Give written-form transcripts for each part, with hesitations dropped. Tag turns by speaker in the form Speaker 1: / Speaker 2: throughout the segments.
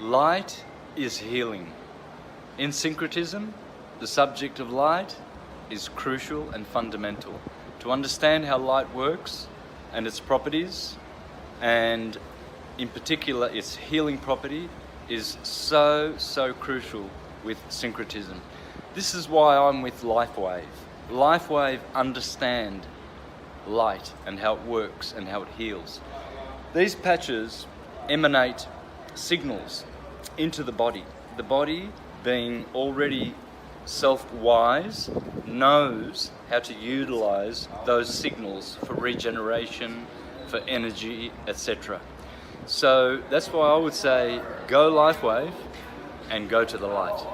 Speaker 1: Light is healing. In syncretism, the subject of light is crucial and fundamental. To understand how light works and its properties, and in particular its healing property, is so crucial with syncretism. This is why I'm with Lifewave. Lifewave understand light and how it works and how it heals. These patches emanate signals into the body. The body, being already self-wise, knows how to utilize those signals for regeneration, for energy, etc. So that's why I would say go Lifewave and go to the light.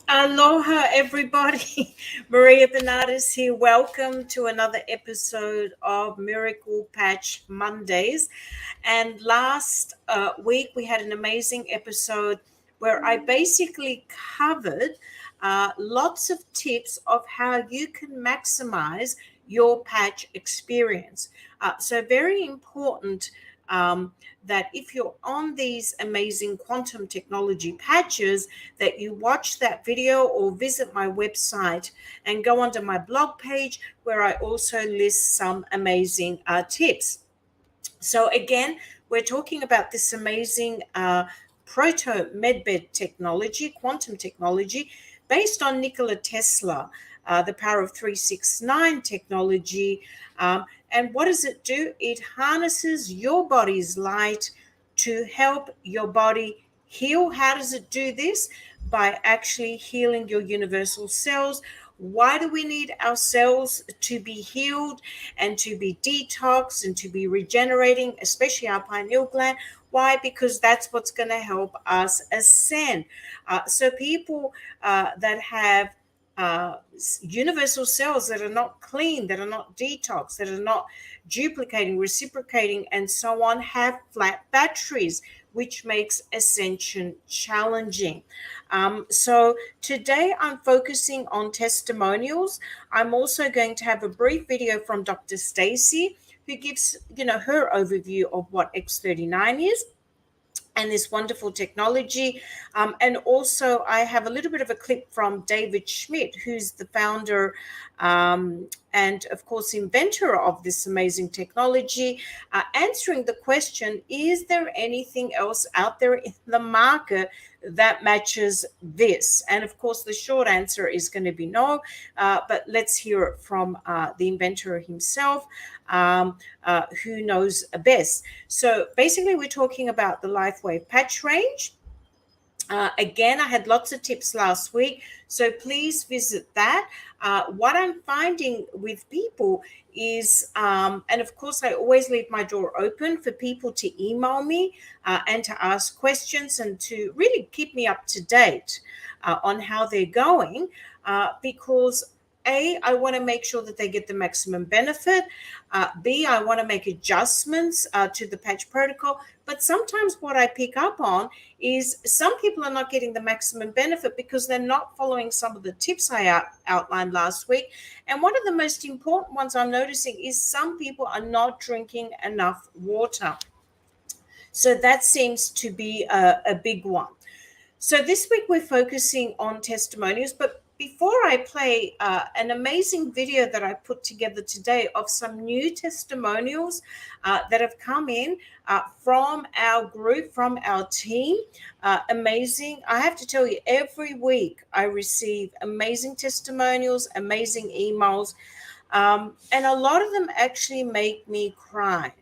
Speaker 2: Aloha, everybody. Maria Bernardis here. Welcome to another episode of Miracle Patch Mondays. And last week, we had an amazing episode where I basically covered lots of tips of how you can maximize your patch experience. So very important that if you're on these amazing quantum technology patches, that you watch that video or visit my website and go onto my blog page where I also list some amazing tips. So again, we're talking about this amazing proto medbed technology, quantum technology, based on Nikola Tesla, the power of 369 technology. And what does it do? It harnesses your body's light to help your body heal. How does it do this? By actually healing your universal cells. Why do we need our cells to be healed and to be detoxed and to be regenerating, especially our pineal gland? Why? Because that's what's going to help us ascend. So people that have universal cells that are not clean, that are not detoxed, that are not duplicating, reciprocating, and so on, have flat batteries, which makes ascension challenging. So today I'm focusing on testimonials. I'm also going to have a brief video from Dr. Stacy, who gives, her overview of what X39 is and this wonderful technology. And also I have a little bit of a clip from David Schmidt, who's the founder and of course inventor of this amazing technology, answering the question, is there anything else out there in the market that matches this? And of course the short answer is going to be no, but let's hear it from the inventor himself, who knows best. So basically we're talking about the Lifewave patch range. Again, I had lots of tips last week, so please visit that. What I'm finding with people is, and of course, I always leave my door open for people to email me and to ask questions and to really keep me up to date on how they're going, because A, I want to make sure that they get the maximum benefit. B, I want to make adjustments to the patch protocol. But sometimes what I pick up on is some people are not getting the maximum benefit because they're not following some of the tips I outlined last week. And one of the most important ones I'm noticing is some people are not drinking enough water. So that seems to be a big one. So this week we're focusing on testimonials, but before I play an amazing video that I put together today of some new testimonials that have come in from our group, from our team, amazing. I have to tell you, every week I receive amazing testimonials, amazing emails, and a lot of them actually make me cry.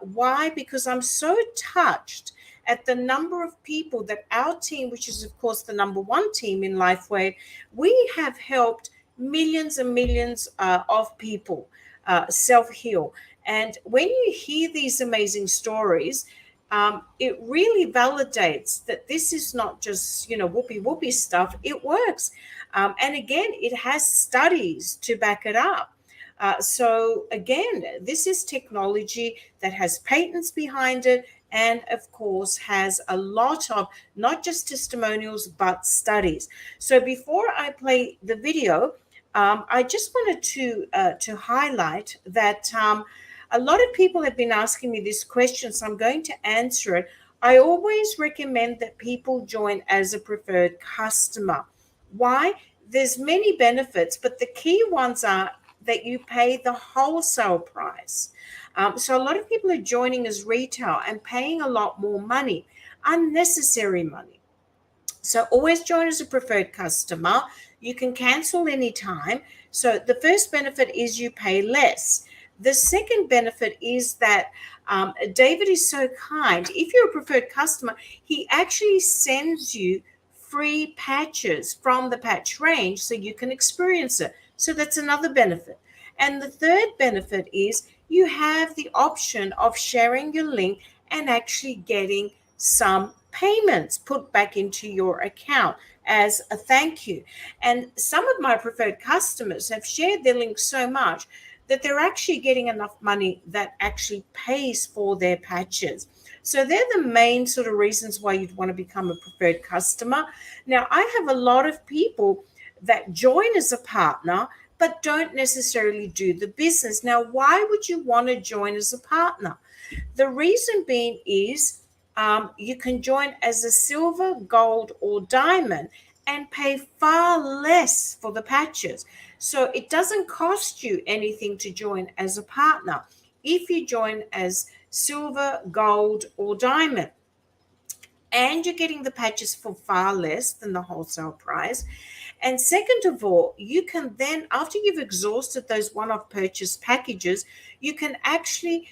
Speaker 2: Why? Because I'm so touched at the number of people that our team, which is of course the number one team in Lifewave, we have helped millions and millions of people self-heal. And when you hear these amazing stories, it really validates that this is not just, whoopee whoopee stuff. It works. And again, it has studies to back it up. So again, this is technology that has patents behind it, and of course has a lot of not just testimonials but studies. So before I play the video, I just wanted to highlight that a lot of people have been asking me this question, so I'm going to answer it. I always recommend that people join as a preferred customer. Why? There's many benefits, but the key ones are that you pay the wholesale price. So a lot of people are joining as retail and paying a lot more money, unnecessary money. So always join as a preferred customer. You can cancel anytime. So the first benefit is you pay less. The second benefit is that David is so kind. If you're a preferred customer, he actually sends you free patches from the patch range so you can experience it. So that's another benefit. And the third benefit is you have the option of sharing your link and actually getting some payments put back into your account as a thank you. And some of my preferred customers have shared their links so much that they're actually getting enough money that actually pays for their patches. So they're the main sort of reasons why you'd want to become a preferred customer. Now, I have a lot of people that join as a partner but don't necessarily do the business. Now, why would you want to join as a partner? The reason being is you can join as a silver, gold, or diamond and pay far less for the patches. So it doesn't cost you anything to join as a partner if you join as silver, gold, or diamond. And you're getting the patches for far less than the wholesale price. And second of all, you can then, after you've exhausted those one-off purchase packages, you can actually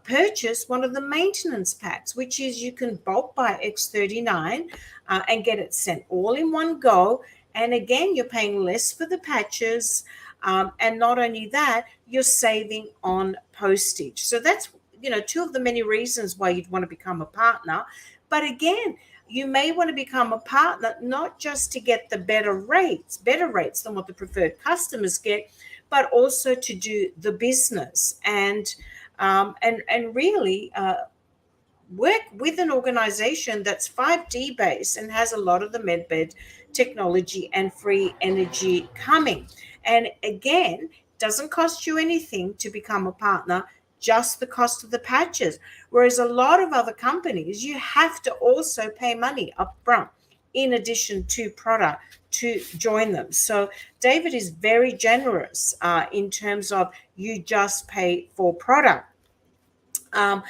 Speaker 2: purchase one of the maintenance packs, which is you can bulk buy X39 and get it sent all in one go. And again, you're paying less for the patches. And not only that, you're saving on postage. So that's, two of the many reasons why you'd want to become a partner. But again, you may want to become a partner not just to get the better rates than what the preferred customers get, but also to do the business and really work with an organization that's 5D based and has a lot of the medbed technology and free energy coming. And again, doesn't cost you anything to become a partner, just the cost of the patches. Whereas a lot of other companies, you have to also pay money up front in addition to product to join them. So David is very generous in terms of you just pay for product. And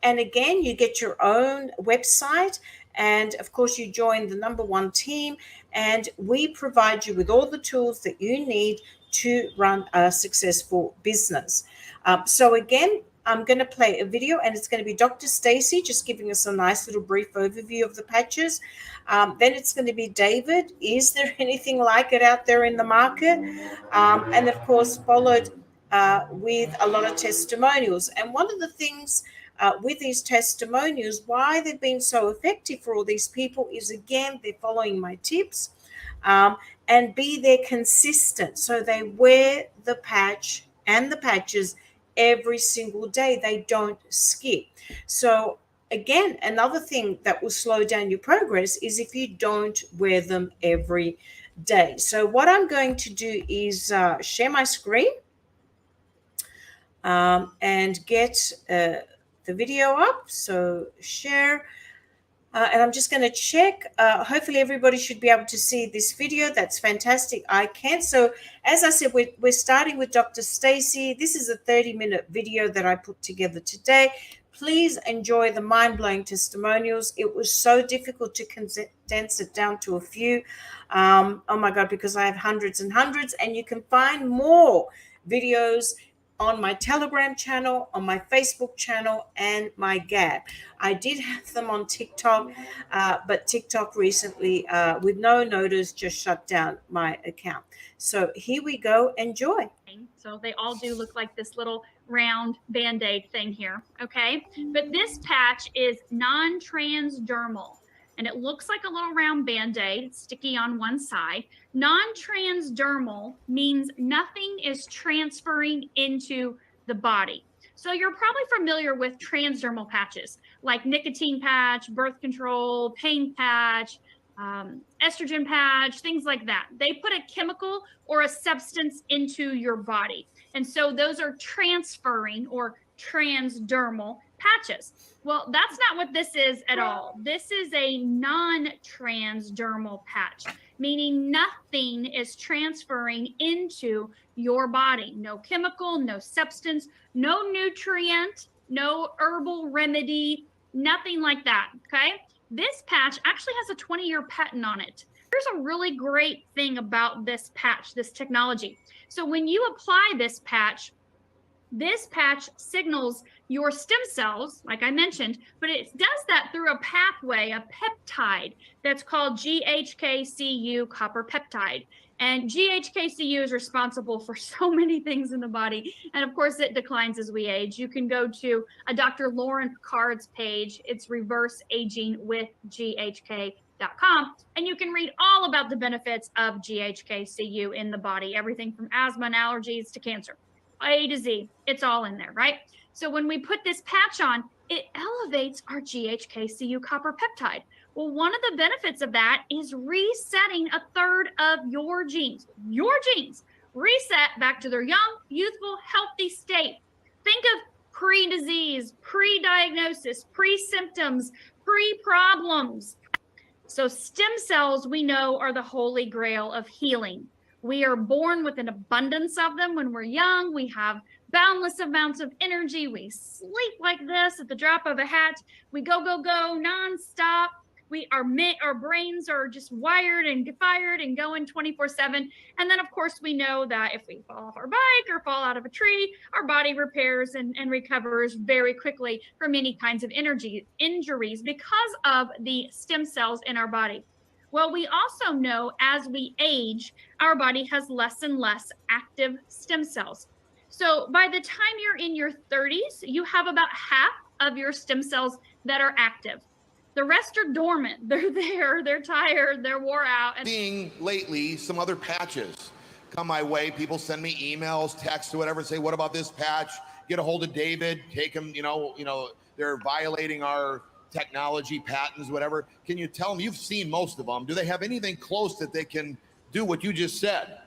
Speaker 2: again, you get your own website, and of course you join the number one team, and we provide you with all the tools that you need to run a successful business. So again, I'm going to play a video, and it's going to be Dr. Stacy just giving us a nice little brief overview of the patches. Then it's going to be David. Is there anything like it out there in the market? And of course, followed with a lot of testimonials. And one of the things with these testimonials, why they've been so effective for all these people is, again, they're following my tips. And B, they're consistent. So they wear the patch and the patches every single day. They don't skip. So again, another thing that will slow down your progress is if you don't wear them every day. So what I'm going to do is share my screen and get the video up. So share. And I'm just going to check. Hopefully everybody should be able to see this video. That's fantastic. I can. So as I said, we're starting with Dr. Stacy. This is a 30-minute video that I put together today. Please enjoy the mind-blowing testimonials. It was so difficult to condense it down to a few. Oh my God, because I have hundreds and hundreds, and you can find more videos on my Telegram channel, on my Facebook channel, and my Gab. I did have them on TikTok, but TikTok recently, with no notice, just shut down my account. So here we go. Enjoy.
Speaker 3: So they all do look like this little round Band-Aid thing here, okay? But this patch is non-transdermal, and it looks like a little round Band-Aid. It's sticky on one side. Non-transdermal means nothing is transferring into the body. So you're probably familiar with transdermal patches, like nicotine patch, birth control, pain patch, estrogen patch, things like that. They put a chemical or a substance into your body. And so those are transferring or transdermal patches. Well, that's not what this is at all. This is a non-transdermal patch, meaning nothing is transferring into your body. No chemical, no substance, no nutrient, no herbal remedy, nothing like that, okay? This patch actually has a 20-year patent on it. Here's a really great thing about this patch, this technology. So when you apply this patch signals your stem cells, like I mentioned, but it does that through a pathway, a peptide that's called GHKCU copper peptide. And GHKCU is responsible for so many things in the body. And of course, it declines as we age. You can go to a Dr. Lauren Picard's page. It's Reverse Aging with GHK.com. And you can read all about the benefits of GHKCU in the body, everything from asthma and allergies to cancer. A to Z, it's all in there, right? So when we put this patch on, it elevates our GHKCU copper peptide. Well, one of the benefits of that is resetting a third of your genes reset back to their young, youthful, healthy state. Think of pre-disease, pre-diagnosis, pre-symptoms, pre-problems. So stem cells, we know, are the holy grail of healing. We are born with an abundance of them when we're young. We have boundless amounts of energy. We sleep like this at the drop of a hat. We go, go, go nonstop. Our brains are just wired and fired and going 24/7. And then, of course, we know that if we fall off our bike or fall out of a tree, our body repairs and recovers very quickly from any kinds of injuries because of the stem cells in our body. Well, we also know as we age, our body has less and less active stem cells. So by the time you're in your 30s, you have about half of your stem cells that are active. The rest are dormant. They're there, they're tired, they're wore out. And
Speaker 4: seeing lately some other patches come my way. People send me emails, texts, or whatever, say, what about this patch? Get a hold of David, take him, they're violating our technology patents, whatever. Can you tell them, you've seen most of them, do they have anything close that they can do what you just said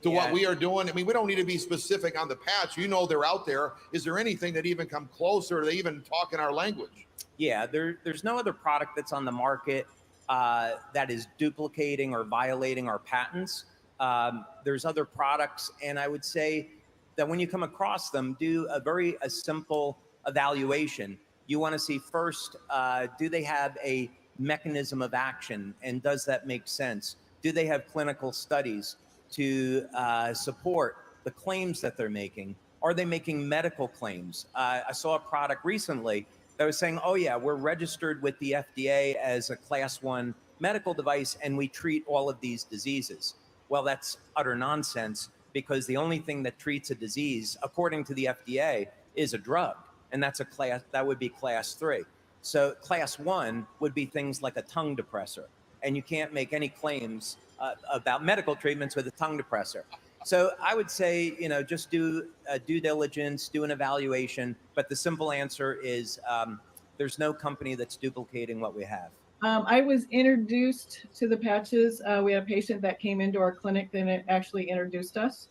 Speaker 4: to what we are doing? I mean, we don't need to be specific on the patch. You know they're out there. Is there anything that even come closer? Or they even talk in our language?
Speaker 5: Yeah, there's no other product that's on the market that is duplicating or violating our patents. There's other products, and I would say that when you come across them, do a simple evaluation. You want to see first, do they have a mechanism of action, and does that make sense? Do they have clinical studies to support the claims that they're making? Are they making medical claims? I saw a product recently that was saying, oh yeah, we're registered with the FDA as a class 1 medical device and we treat all of these diseases. Well, that's utter nonsense, because the only thing that treats a disease, according to the FDA, is a drug. And that would be class 3. So class 1 would be things like a tongue depressor. And you can't make any claims about medical treatments with a tongue depressor. So I would say, just do due diligence, do an evaluation. But the simple answer is there's no company that's duplicating what we have.
Speaker 6: I was introduced to the patches. We had a patient that came into our clinic that actually introduced us.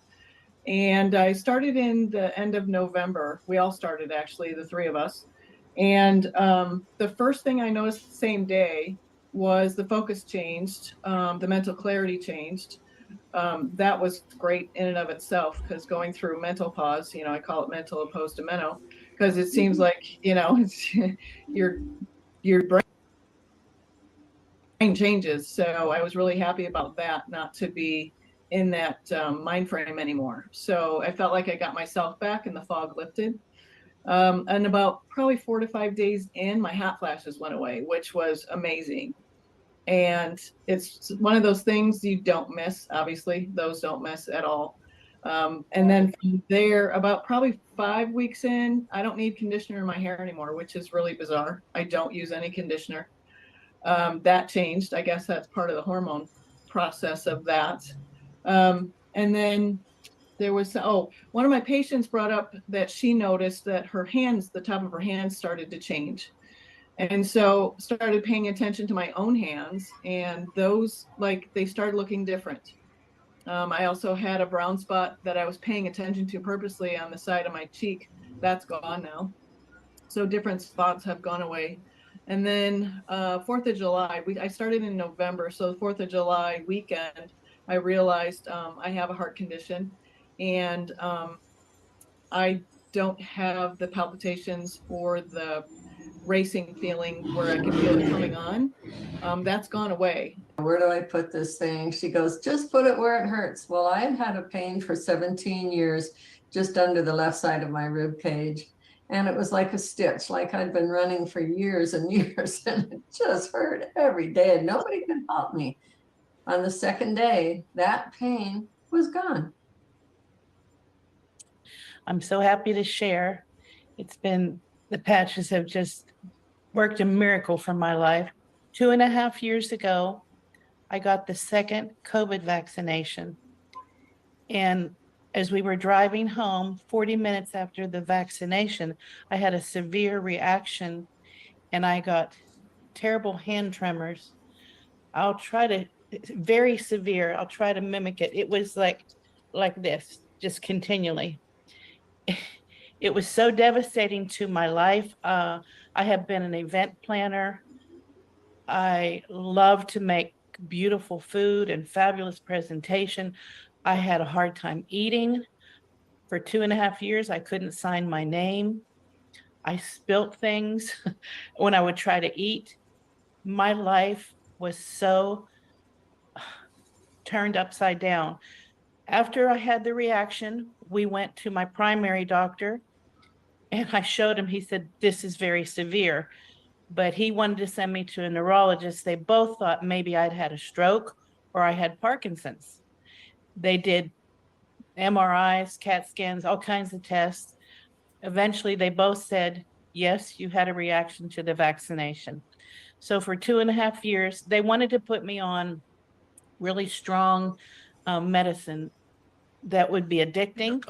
Speaker 6: And I started in the end of November. We all started, actually, the 3 of us. And the first thing I noticed the same day was the focus changed, the mental clarity changed. That was great in and of itself, because going through mental pause, you know, I call it mental opposed to mental, because it seems like, you know, it's, your brain changes. So I was really happy about that, not to be in that mind frame anymore. So I felt like I got myself back and the fog lifted. And about probably 4 to 5 days in, my hot flashes went away, which was amazing. And it's one of those things you don't miss. Obviously, those don't miss at all. And then from there, about probably 5 weeks in, I don't need conditioner in my hair anymore, which is really bizarre. I don't use any conditioner. That changed. I guess that's part of the hormone process of that. And then there was, one of my patients brought up that she noticed that her hands, the top of her hands started to change. And so started paying attention to my own hands, and those, like, they started looking different. I also had a brown spot that I was paying attention to purposely on the side of my cheek. That's gone now. So different spots have gone away. And then 4th of July, I started in November. So the 4th of July weekend, I realized I have a heart condition, and I don't have the palpitations or the racing feeling where I can feel it coming on. That's gone away.
Speaker 7: Where do I put this thing? She goes, just put it where it hurts. Well, I had had a pain for 17 years just under the left side of my rib cage. And it was like a stitch, like I'd been running for years and years, and it just hurt every day, and nobody could help me. On the second day, that pain was gone.
Speaker 8: I'm so happy to share. It's been, the patches have just worked a miracle for my life. 2.5 years ago, I got the second COVID vaccination. And as we were driving home, 40 minutes after the vaccination, I had a severe reaction and I got terrible hand tremors. I'll try to, very severe, I'll try to mimic it. It was like this, just continually. It was so devastating to my life. I have been an event planner. I love to make beautiful food and fabulous presentation. I had a hard time eating. For 2.5 years, I couldn't sign my name. I spilt things when I would try to eat. My life was so turned upside down. After I had the reaction, we went to my primary doctor and I showed him. He said, this is very severe, but he wanted to send me to a neurologist. They both thought maybe I'd had a stroke or I had Parkinson's. They did MRIs, CAT scans, all kinds of tests. Eventually, they both said, yes, you had a reaction to the vaccination. So for 2.5 years, they wanted to put me on really strong medicine that would be addicting,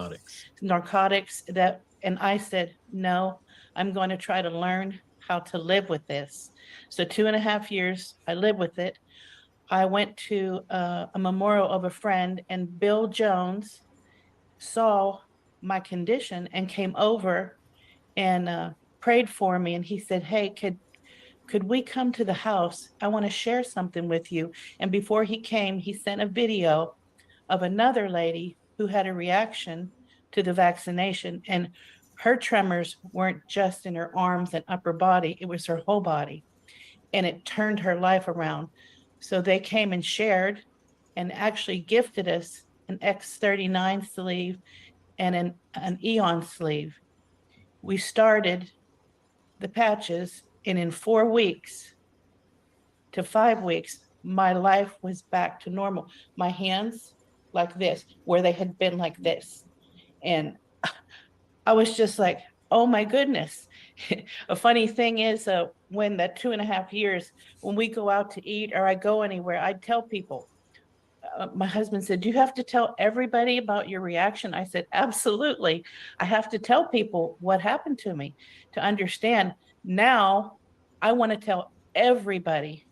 Speaker 8: narcotics that, and I said, no, I'm going to try to learn how to live with this. So 2.5 years, I lived with it. I went to a memorial of a friend, and Bill Jones saw my condition and came over and prayed for me. And he said, hey, could we come to the house? I want to share something with you. And before he came, he sent a video of another lady who had a reaction to the vaccination. And her tremors weren't just in her arms and upper body, it was her whole body. And it turned her life around. So they came and shared and actually gifted us an X39 sleeve and an Eon sleeve. We started the patches, and in 4 weeks to 5 weeks, my life was back to normal. My hands like this, where they had been like this. And I was just like, oh my goodness. A funny thing is, when that 2.5 years, when we go out to eat or I go anywhere, I tell people, my husband said, do you have to tell everybody about your reaction? I said, absolutely. I have to tell people what happened to me to understand. Now I want to tell everybody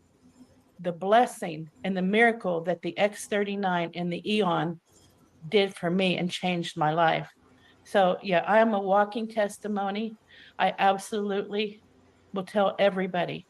Speaker 8: the blessing and the miracle that the X39 and the Eon did for me and changed my life. So yeah, I am a walking testimony. I absolutely will tell everybody,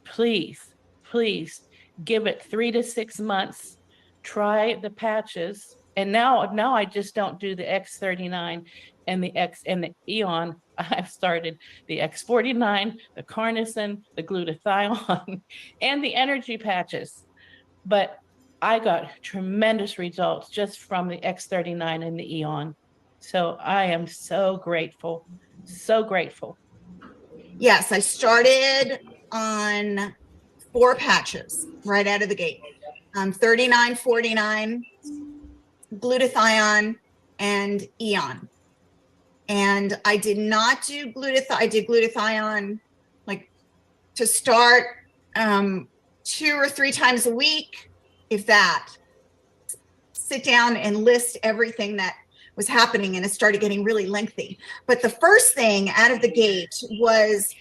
Speaker 8: please, please give it 3 to 6 months. Try the patches. And now I just don't do the X39 and the Eon. I've started the X49, the Carnosine, the glutathione, and the energy patches. But I got tremendous results just from the X39 and the Eon. So I am so grateful, so grateful.
Speaker 9: Yes, I started on 4 patches right out of the gate. 39, 49, glutathione, and Eon. And I did not do glutathione. I did glutathione like to start 2 or 3 times a week, if that. Sit down and list everything that was happening, and it started getting really lengthy. But the first thing out of the gate was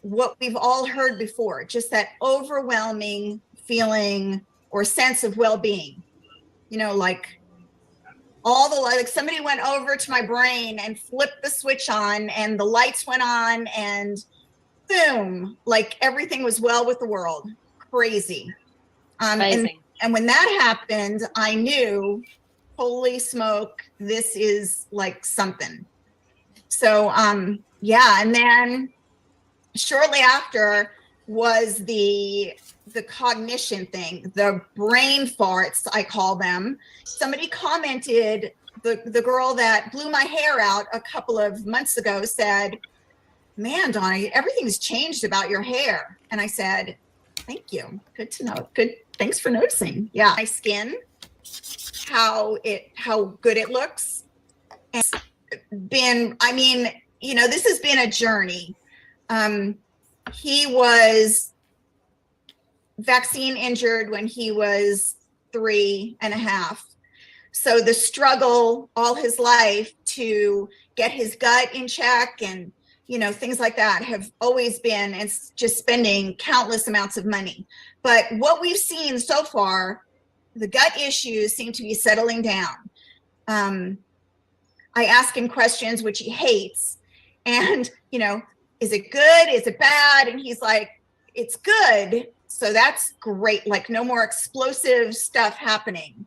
Speaker 9: what we've all heard before, just that overwhelming feeling or sense of well-being. You know, like like somebody went over to my brain and flipped the switch on and the lights went on and boom, like everything was well with the world. Crazy. And when that happened, I knew, holy smoke, this is like something. So yeah, and then shortly after was the cognition thing, the brain farts, I call them. Somebody commented, the girl that blew my hair out a couple of months ago said, man, Donna, everything's changed about your hair. And I said, thank you. Good to know. Good. Thanks for noticing. Yeah. My skin, how good it looks. And I mean, you know, this has been a journey. He was vaccine injured when he was 3.5. So the struggle all his life to get his gut in check and, you know, things like that have always been, and just spending countless amounts of money. But what we've seen so far, the gut issues seem to be settling down. I ask him questions, which he hates. And, you know, is it good? Is it bad? And he's like, it's good. So that's great. Like no more explosive stuff happening.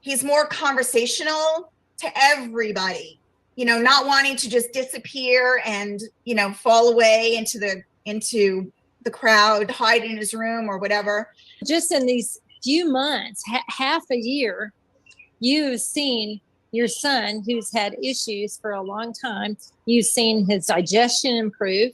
Speaker 9: He's more conversational to everybody, you know, not wanting to just disappear and, you know, fall away into the crowd, hide in his room or whatever.
Speaker 10: Just in these few months, half a year, you've seen your son, who's had issues for a long time, you've seen his digestion improve.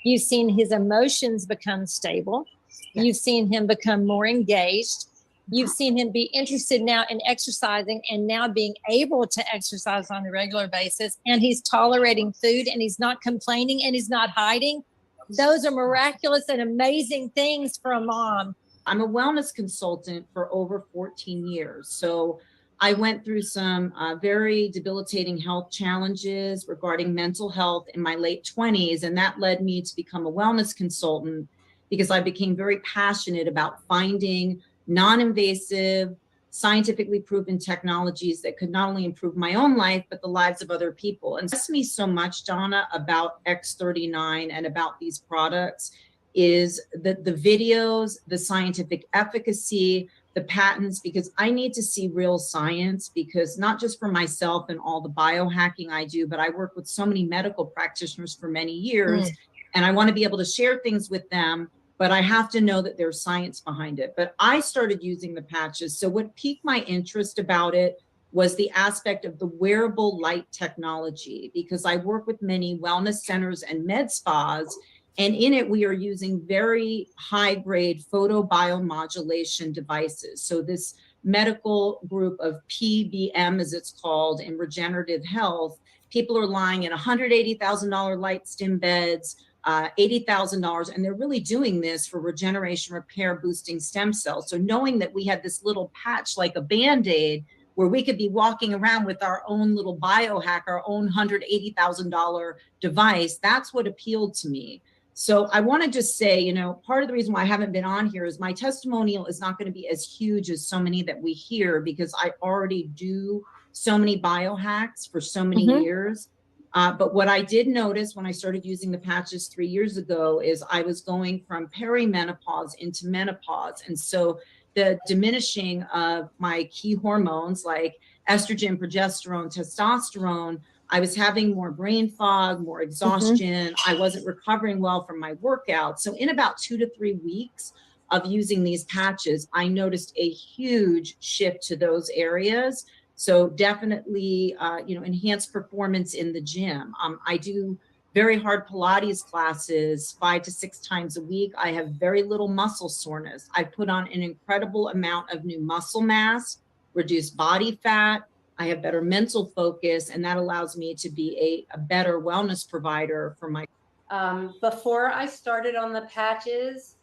Speaker 10: You've seen his emotions become stable.
Speaker 9: Yes.
Speaker 10: You've seen him become more engaged. You've seen him be interested now in exercising and now being able to exercise on a regular basis. And he's tolerating food and he's not complaining and he's not hiding. Those are miraculous and amazing things for a mom.
Speaker 11: I'm a wellness consultant for over 14 years. So I went through some very debilitating health challenges regarding mental health in my late 20s. And that led me to become a wellness consultant because I became very passionate about finding non-invasive, scientifically proven technologies that could not only improve my own life, but the lives of other people. And that's me so much, Donna, about X39 and about these products is the videos, the scientific efficacy, the patents, because I need to see real science, because not just for myself and all the biohacking I do, but I work with so many medical practitioners for many years, and I want to be able to share things with them, but I have to know that there's science behind it. But I started using the patches. So what piqued my interest about it was the aspect of the wearable light technology, because I work with many wellness centers and med spas. And in it, we are using very high-grade photobiomodulation devices. So this medical group of PBM, as it's called, in regenerative health, people are lying in $180,000 light stim beds, $80,000, and they're really doing this for regeneration, repair, boosting stem cells. So knowing that we had this little patch like a Band-Aid where we could be walking around with our own little biohack, our own $180,000 device, that's what appealed to me. So I want to just say, you know, part of the reason why I haven't been on here is my testimonial is not going to be as huge as so many that we hear, because I already do so many biohacks for so many years. But what I did notice when I started using the patches 3 years ago is I was going from perimenopause into menopause. And so the diminishing of my key hormones like estrogen, progesterone, testosterone, I was having more brain fog, more exhaustion. I wasn't recovering well from my workout. So in about 2 to 3 weeks of using these patches, I noticed a huge shift to those areas. So definitely, enhanced performance in the gym. I do very hard Pilates classes 5 to 6 times a week. I have very little muscle soreness. I put on an incredible amount of new muscle mass, reduced body fat. I have better mental focus, and that allows me to be a better wellness provider for my.
Speaker 12: Before I started on the patches,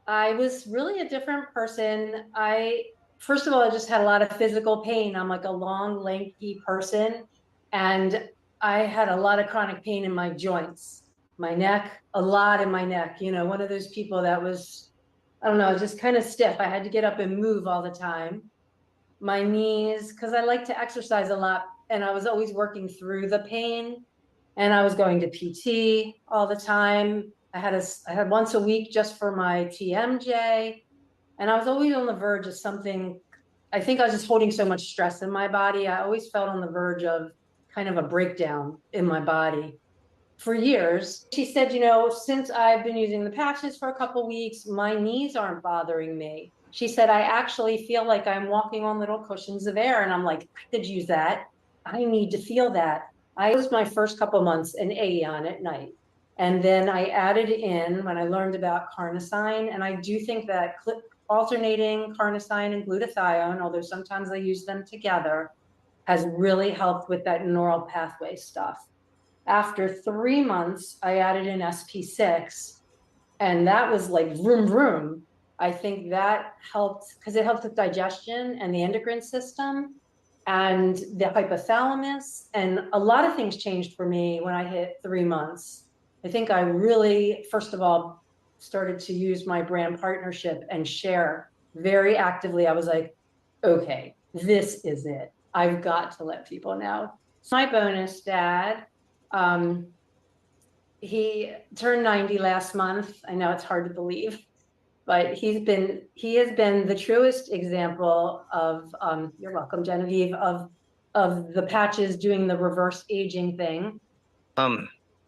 Speaker 12: I was really a different person. First of all, I just had a lot of physical pain. I'm like a long, lanky person, and I had a lot of chronic pain in my joints, my neck, a lot in my neck. You know, one of those people that was, I don't know, just kind of stiff. I had to get up and move all the time. My knees, because I like to exercise a lot, and I was always working through the pain, and I was going to PT all the time. I had once a week just for my TMJ, and I was always on the verge of something. I think I was just holding so much stress in my body. I always felt on the verge of kind of a breakdown in my body for years. She said, you know, since I've been using the patches for a couple of weeks, my knees aren't bothering me. She said, I actually feel like I'm walking on little cushions of air. And I'm like, I could use that. I need to feel that. I was my first couple months an Aeon at night. And then I added in when I learned about carnosine. And I do think that alternating carnosine and glutathione, although sometimes I use them together, has really helped with that neural pathway stuff. After 3 months, I added in SP6, and that was like vroom, vroom. I think that helped because it helped with digestion and the endocrine system and the hypothalamus. And a lot of things changed for me when I hit 3 months. I think I really, first of all, started to use my brand partnership and share very actively. I was like, okay, this is it. I've got to let people know. My bonus dad, he turned 90 last month. I know it's hard to believe, but he has been the truest example of, you're welcome, Genevieve, of the patches doing the reverse aging thing.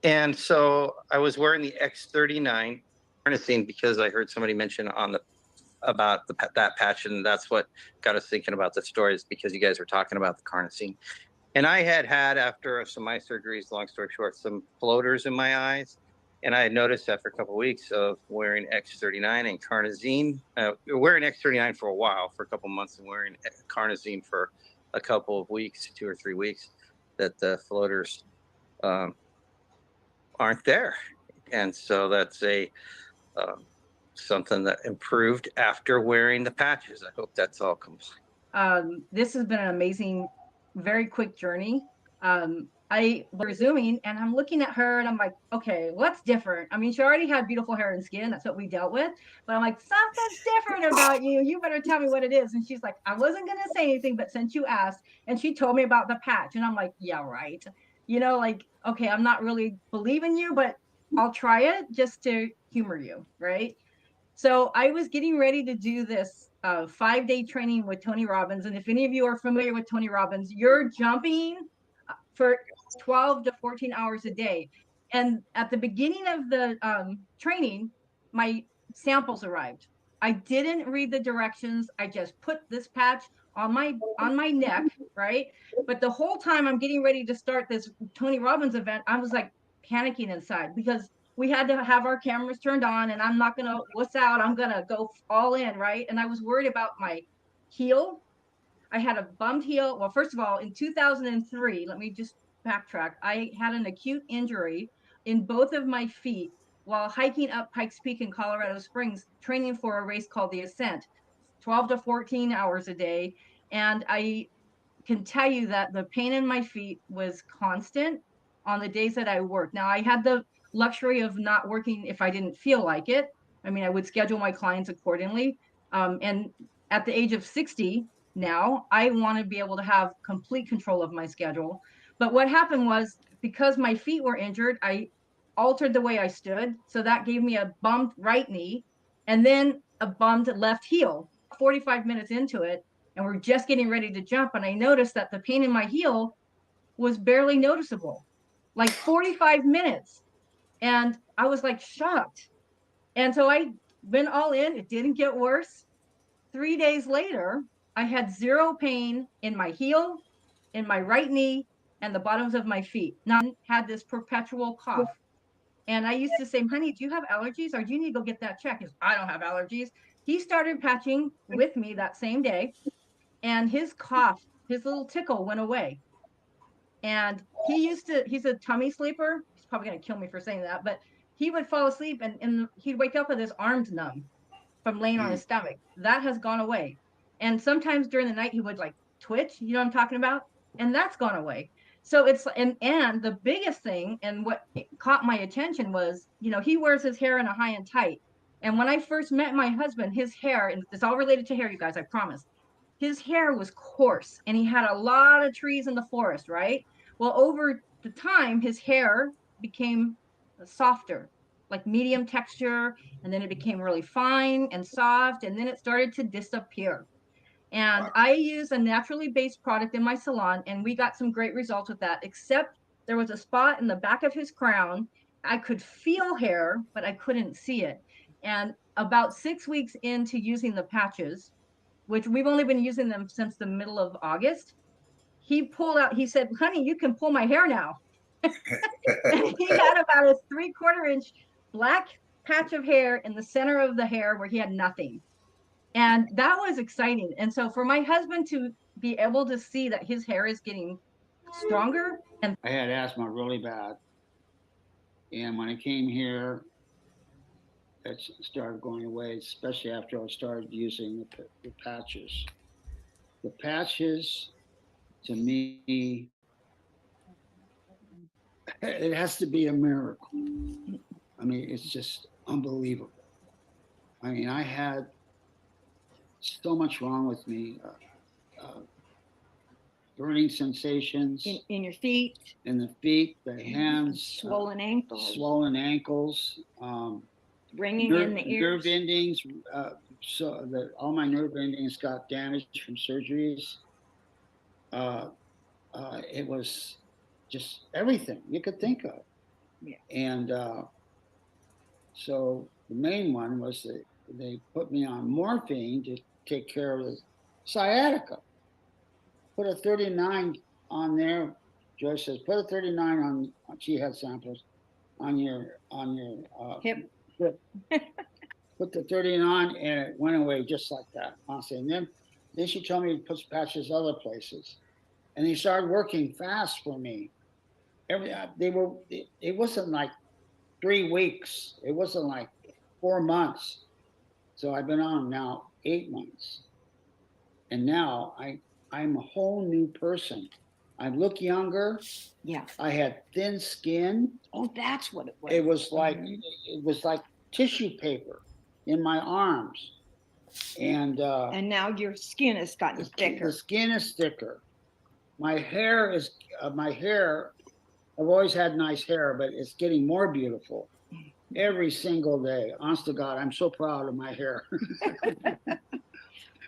Speaker 13: And so I was wearing the X39 harnessing because I heard somebody mention about that patch, and that's what got us thinking about the stories, because you guys were talking about the carnosine. And I had after some eye surgeries, long story short, some floaters in my eyes. And I had noticed after a couple of weeks of wearing X39 and carnosine, wearing X39 for a while, for a couple of months, and wearing carnosine for a couple of weeks, 2 or 3 weeks, that the floaters aren't there. And so that's something that improved after wearing the patches. I hope that's all complete.
Speaker 14: This has been an amazing, very quick journey. We're Zooming and I'm looking at her and I'm like, okay, what's different? I mean, she already had beautiful hair and skin. That's what we dealt with. But I'm like, something's different about you. You better tell me what it is. And she's like, I wasn't going to say anything, but since you asked, and she told me about the patch. And I'm like, yeah, right. You know, like, okay, I'm not really believing you, but I'll try it just to humor you, right? So I was getting ready to do this 5-day training with Tony Robbins. And if any of you are familiar with Tony Robbins, you're jumping for 12 to 14 hours a day. And at the beginning of the training, my samples arrived. I didn't read the directions. I just put this patch on my neck, right? But the whole time I'm getting ready to start this Tony Robbins event, I was like panicking inside because we had to have our cameras turned on and I'm not gonna wuss out. I'm gonna go all in, right? And I was worried about my heel. I had a bummed heel. Well, first of all, in 2003, let me just backtrack. I had an acute injury in both of my feet while hiking up Pikes Peak in Colorado Springs, training for a race called the Ascent, 12 to 14 hours a day. And I can tell you that the pain in my feet was constant on the days that I worked. Now, I had the luxury of not working if I didn't feel like it. I mean, I would schedule my clients accordingly. And at the age of 60 now, I want to be able to have complete control of my schedule. But what happened was because my feet were injured, I altered the way I stood. So that gave me a bummed right knee and then a bummed left heel. 45 minutes into it, and we're just getting ready to jump. And I noticed that the pain in my heel was barely noticeable, like 45 minutes. And I was like shocked. And so I went all in. It didn't get worse. 3 days later, I had zero pain in my heel, in my right knee, and the bottoms of my feet. Now I had this perpetual cough. And I used to say, honey, do you have allergies or do you need to go get that checked? I don't have allergies. He started patching with me that same day, and his cough, his little tickle went away. And he's a tummy sleeper. He's probably going to kill me for saying that, but he would fall asleep and he'd wake up with his arms numb from laying on his stomach. That has gone away. And sometimes during the night he would like twitch, you know what I'm talking about? And that's gone away. So it's, and the biggest thing, and what caught my attention was, you know, he wears his hair in a high and tight. And when I first met my husband, his hair, and it's all related to hair, you guys, I promise. His hair was coarse and he had a lot of trees in the forest, right? Well, over the time, his hair became softer, like medium texture, and then it became really fine and soft, and then it started to disappear. And I use a naturally based product in my salon, and we got some great results with that, except there was a spot in the back of his crown. I could feel hair, but I couldn't see it. And about 6 weeks into using the patches, which we've only been using them since the middle of August, he pulled out, he said, honey, you can pull my hair now. And he had about a 3/4 inch black patch of hair in the center of the hair where he had nothing. And that was exciting. And so for my husband to be able to see that his hair is getting stronger. And
Speaker 15: I had asthma really bad. And when I came here, it started going away, especially after I started using the patches. The patches, to me, it has to be a miracle. I mean, it's just unbelievable. I mean, I had so much wrong with me. Burning sensations
Speaker 9: in your feet,
Speaker 15: in the feet, the hands,
Speaker 9: swollen ankles, ringing in the ears,
Speaker 15: nerve endings. So that all my nerve endings got damaged from surgeries. It was just everything you could think of.
Speaker 9: Yeah.
Speaker 15: And so the main one was that they put me on morphine to take care of the sciatica. Put a 39 on there. Joyce says, put a 39 on, she had samples, on your
Speaker 9: hip.
Speaker 15: Put the 39 on and it went away just like that, honestly. And then she told me to put patches other places. And they started working fast for me. It wasn't like 3 weeks. It wasn't like 4 months. So I've been on now 8 months. And now I'm a whole new person. I look younger.
Speaker 9: Yeah.
Speaker 15: I had thin skin.
Speaker 9: Oh, that's what it was.
Speaker 15: It was like tissue paper in my arms. And
Speaker 9: now your skin has gotten thicker.
Speaker 15: The skin is thicker. My hair, I've always had nice hair, but it's getting more beautiful every single day. Honest to God, I'm so proud of my hair.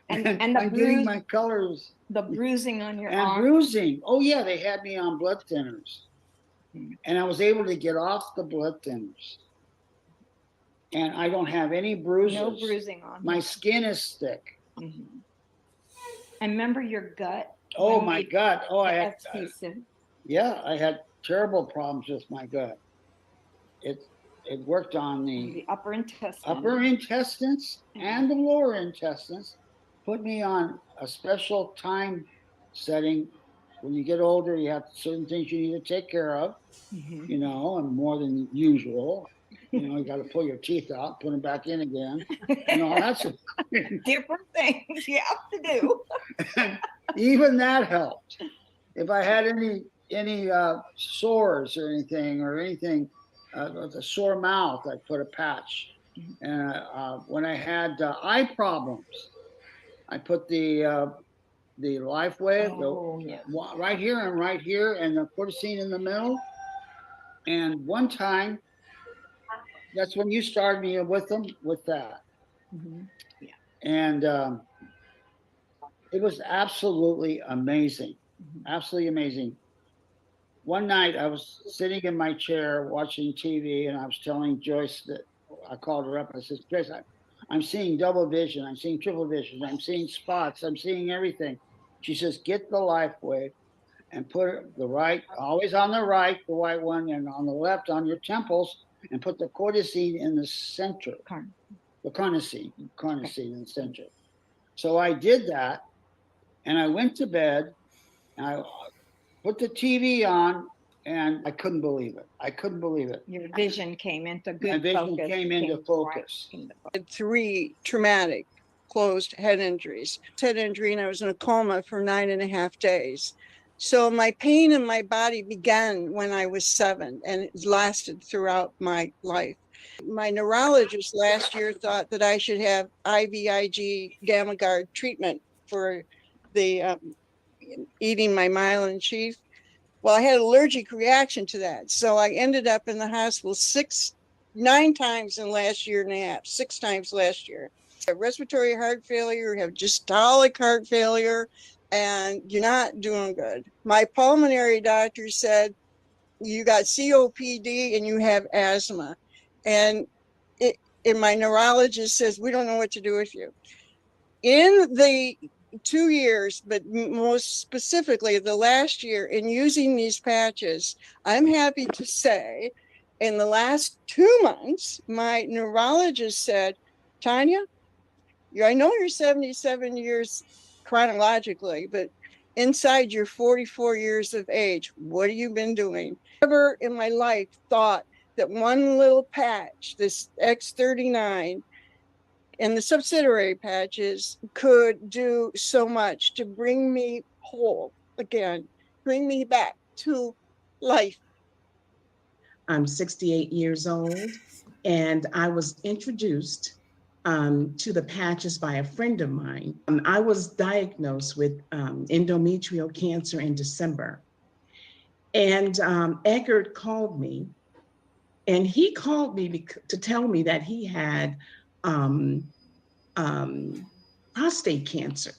Speaker 9: and
Speaker 15: I'm getting my colors.
Speaker 9: The bruising on your arm.
Speaker 15: And bruising. Oh yeah, they had me on blood thinners. And I was able to get off the blood thinners. And I don't have any bruises.
Speaker 9: No bruising on.
Speaker 15: My skin is thick.
Speaker 9: Mm-hmm. And remember your gut?
Speaker 15: Oh, my gut. Oh, I had,
Speaker 9: I
Speaker 15: had terrible problems with my gut. It worked on the
Speaker 9: upper intestines.
Speaker 15: Upper intestines and the lower intestines. Put me on a special time setting. When you get older, you have certain things you need to take care of, you know, and more than usual. You know, you got to pull your teeth out, put them back in again. You know, that's
Speaker 9: different things you have to do.
Speaker 15: Even that helped. If I had any sores or anything, with a sore mouth, I put a patch. And when I had eye problems, I put the Lifewave, right here, and the cortisone in the middle. And one time, that's when you started me with them, with that.
Speaker 9: Yeah.
Speaker 15: And it was absolutely amazing. Absolutely amazing. One night I was sitting in my chair watching TV, and I was telling Joyce that I called her up. I said, Joyce, I'm seeing double vision. I'm seeing triple vision. I'm seeing spots. I'm seeing everything. She says, get the Lifewave and put the right, always on the right, the white one, and on the left on your temples, and put the cortisone in the center. The carnosine in the center. So I did that, and I went to bed, and I put the TV on, and I couldn't believe it. I couldn't believe it.
Speaker 9: Your vision came into good
Speaker 15: My vision
Speaker 9: focus.
Speaker 15: came into focus.
Speaker 16: Had 3 traumatic closed head injuries. Head injury, and I was in a coma for 9.5 days. So my pain in my body began when I was 7, and it lasted throughout my life. My neurologist last year thought that I should have IVIG gamma guard treatment for the eating my myelin sheath. Well, I had an allergic reaction to that. So I ended up in the hospital 9 times in the last year and a half, 6 times last year. I have respiratory heart failure, have systolic heart failure, and you're not doing good. My pulmonary doctor said, you got COPD and you have asthma. And my neurologist says, we don't know what to do with you. In the 2 years, but most specifically the last year, in using these patches, I'm happy to say in the last 2 months, my neurologist said, Tanya, I know you're 77 years chronologically, but inside you're 44 years of age. What have you been doing? Never in my life thought that one little patch, this X39, and the subsidiary patches could do so much to bring me whole again, bring me back to life.
Speaker 17: I'm 68 years old, and I was introduced to the patches by a friend of mine. I was diagnosed with endometrial cancer in December. And Eckert called me, and he called me to tell me that he had prostate cancer,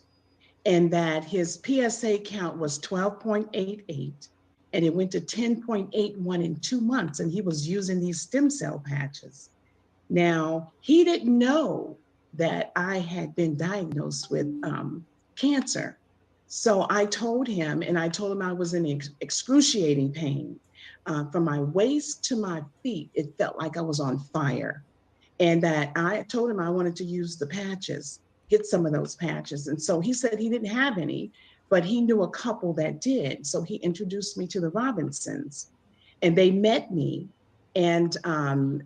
Speaker 17: and that his PSA count was 12.88, and it went to 10.81 in 2 months, and he was using these stem cell patches. Now, he didn't know that I had been diagnosed with cancer. So I told him, and I told him I was in excruciating pain. From my waist to my feet, it felt like I was on fire. And that I told him I wanted to use the patches, get some of those patches. And so he said he didn't have any, but he knew a couple that did. So he introduced me to the Robinsons, and they met me, and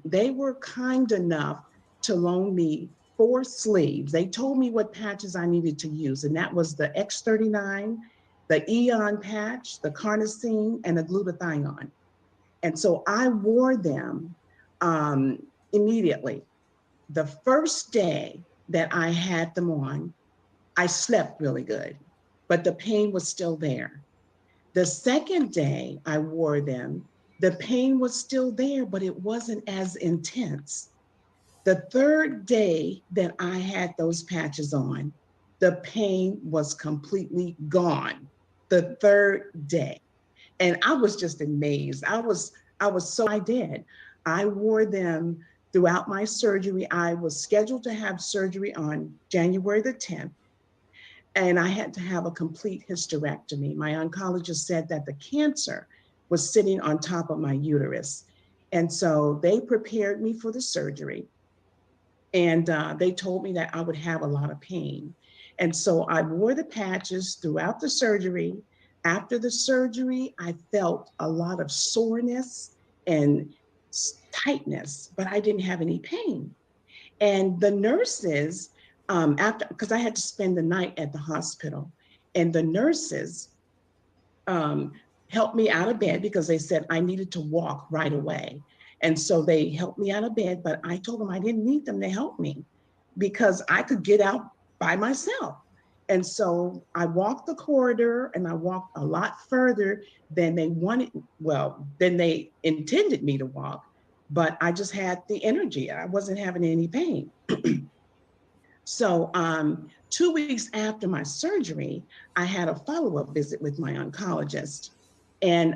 Speaker 17: they were kind enough to loan me 4 sleeves. They told me what patches I needed to use, and that was the X39, the Eon patch, the carnosine, and the glutathione. And so I wore them immediately. The first day that I had them on, I slept really good, but the pain was still there. The second day I wore them, the pain was still there, but it wasn't as intense. The third day that I had those patches on, the pain was completely gone. The third day. And I was just amazed. I did. I wore them throughout my surgery. I was scheduled to have surgery on January the 10th, and I had to have a complete hysterectomy. My oncologist said that the cancer was sitting on top of my uterus. And so they prepared me for the surgery, and they told me that I would have a lot of pain. And so I wore the patches throughout the surgery. After the surgery, I felt a lot of soreness and tightness, but I didn't have any pain. And the nurses, because I had to spend the night at the hospital, and the nurses helped me out of bed because they said I needed to walk right away. And so they helped me out of bed, but I told them I didn't need them to help me because I could get out by myself. And so I walked the corridor and I walked a lot further than they wanted, than they intended me to walk, but I just had the energy. I wasn't having any pain. So 2 weeks after my surgery, I had a follow-up visit with my oncologist. And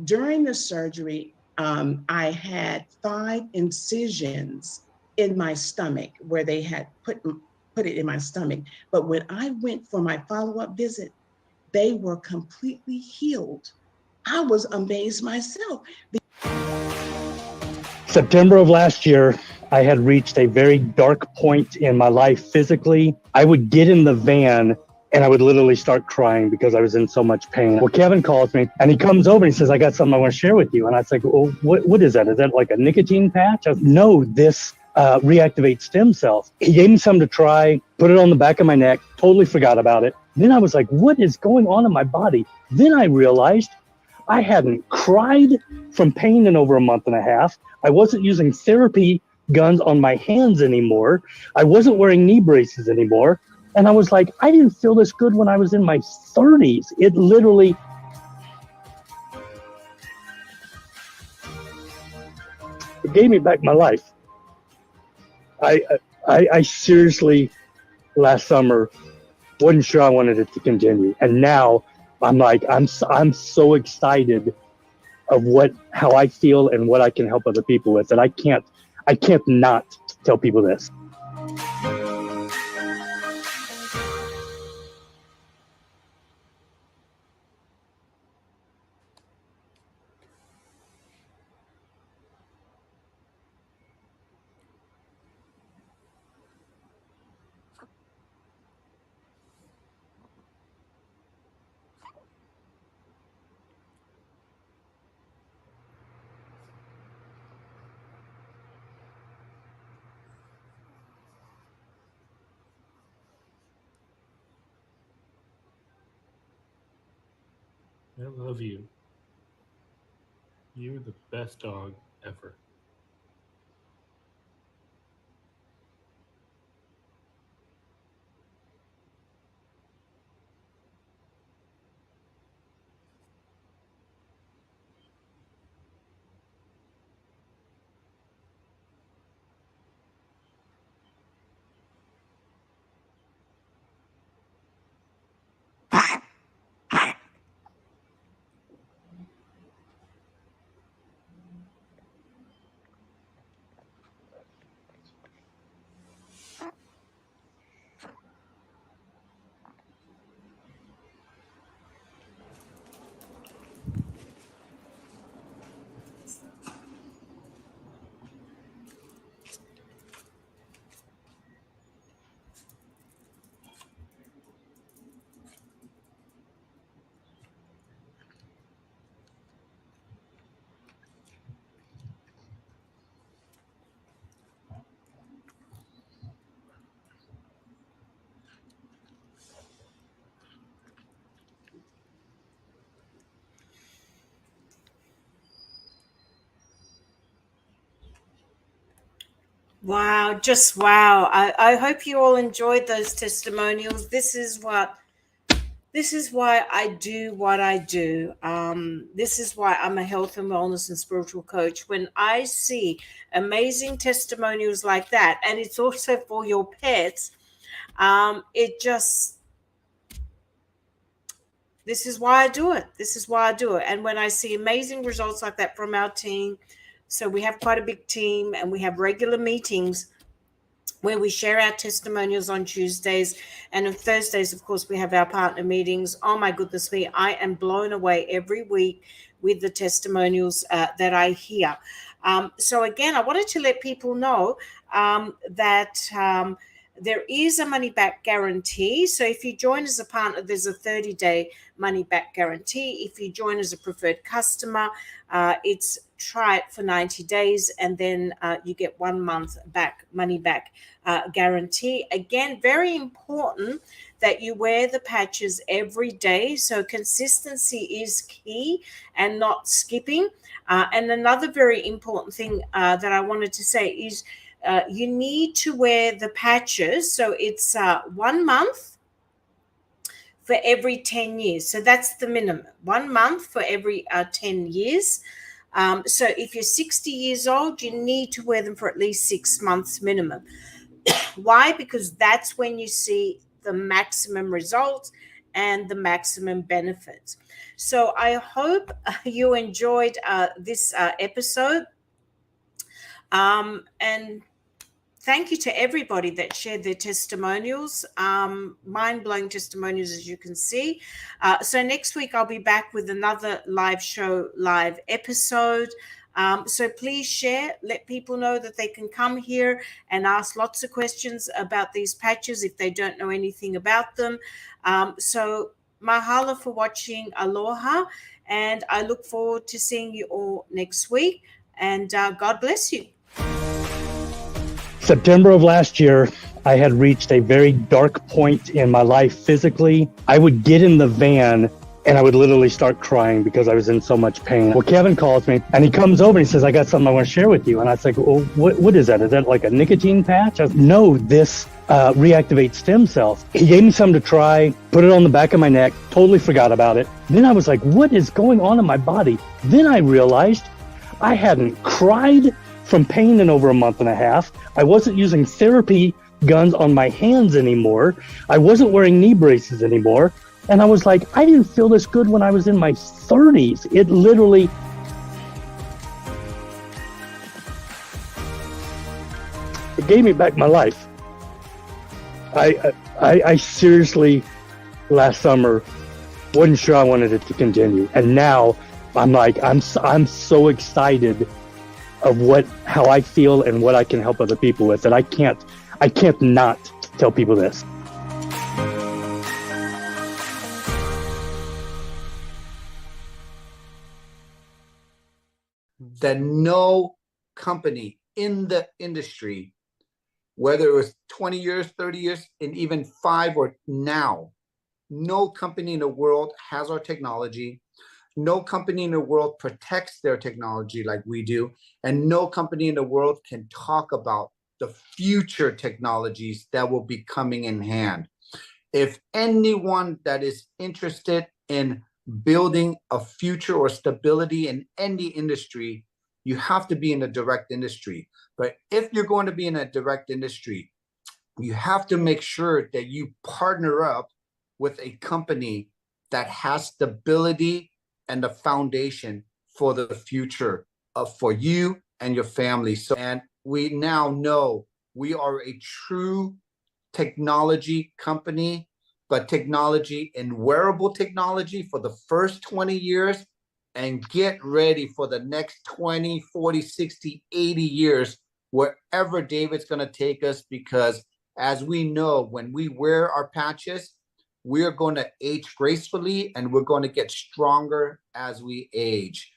Speaker 17: during the surgery, I had 5 incisions in my stomach where they had put it in my stomach. But when I went for my follow-up visit, they were completely healed. I was amazed myself.
Speaker 18: September of last year, I had reached a very dark point in my life physically. I would get in the van and I would literally start crying because I was in so much pain. Well, Kevin calls me and he comes over and he says, I got something I want to share with you. And I was like, well, what is that? Is that like a nicotine patch? I said, no, this reactivates stem cells. He gave me something to try, put it on the back of my neck, totally forgot about it. Then I was like, what is going on in my body? Then I realized I hadn't cried from pain in over a month and a half. I wasn't using therapy guns on my hands anymore. I wasn't wearing knee braces anymore. And I was like, I didn't feel this good when I was in my 30s. It literally, it gave me back my life. I seriously, last summer, wasn't sure I wanted it to continue. And now I'm like, I'm so excited of how I feel and what I can help other people with. And I can't not tell people this.
Speaker 19: I love you. You're the best dog ever.
Speaker 2: Wow, just wow. I hope you all enjoyed those testimonials. This is why I do what I do. This is why I'm a health and wellness and spiritual coach. When I see amazing testimonials like that, and it's also for your pets, this is why I do it. This is why I do it. And when I see amazing results like that from our team, so we have quite a big team and we have regular meetings where we share our testimonials on Tuesdays. And on Thursdays, of course, we have our partner meetings. Oh my goodness me, I am blown away every week with the testimonials that I hear. So again, I wanted to let people know that there is a money back guarantee. So if you join as a partner, there's a 30-day money back guarantee. If you join as a preferred customer, it's try it for 90 days and then you get 1 month back, money back guarantee. Again, very important that you wear the patches every day. So consistency is key and not skipping. And another very important thing that I wanted to say is you need to wear the patches. So it's 1 month for every 10 years. So that's the minimum, 1 month for every 10 years. So if you're 60 years old, you need to wear them for at least 6 months minimum. Why? Because that's when you see the maximum results and the maximum benefits. So I hope you enjoyed this episode. And thank you to everybody that shared their testimonials, mind-blowing testimonials, as you can see. So next week, I'll be back with another live episode. So please share, let people know that they can come here and ask lots of questions about these patches if they don't know anything about them. So mahalo for watching. Aloha. And I look forward to seeing you all next week. And God bless you.
Speaker 18: September of last year, I had reached a very dark point in my life physically. I would get in the van and I would literally start crying because I was in so much pain. Well, Kevin calls me and he comes over and he says, I got something I want to share with you. And I was like, well, what is that? Is that like a nicotine patch? I was, no, this reactivates stem cells. He gave me something to try, put it on the back of my neck, totally forgot about it. Then I was like, what is going on in my body? Then I realized I hadn't cried from pain in over a month and a half. I wasn't using therapy guns on my hands anymore. I wasn't wearing knee braces anymore. And I was like, I didn't feel this good when I was in my 30s. It literally, it gave me back my life. I seriously, last summer, wasn't sure I wanted it to continue. And now I'm like, I'm so excited of how I feel and what I can help other people with, that I can't not tell people this.
Speaker 20: That no company in the industry, whether it was 20 years, 30 years, and even 5 or now, no company in the world has our technology. No company in the world protects their technology like we do. And no company in the world can talk about the future technologies that will be coming in hand. If anyone that is interested in building a future or stability in any industry, you have to be in the direct industry. But if you're going to be in a direct industry, you have to make sure that you partner up with a company that has stability and the foundation for the future for you and your family. So, and we now know we are a true technology company, but technology and wearable technology for the first 20 years, and get ready for the next 20, 40, 60, 80 years, wherever David's going to take us, because as we know, when we wear our patches, we're going to age gracefully and we're going to get stronger as we age.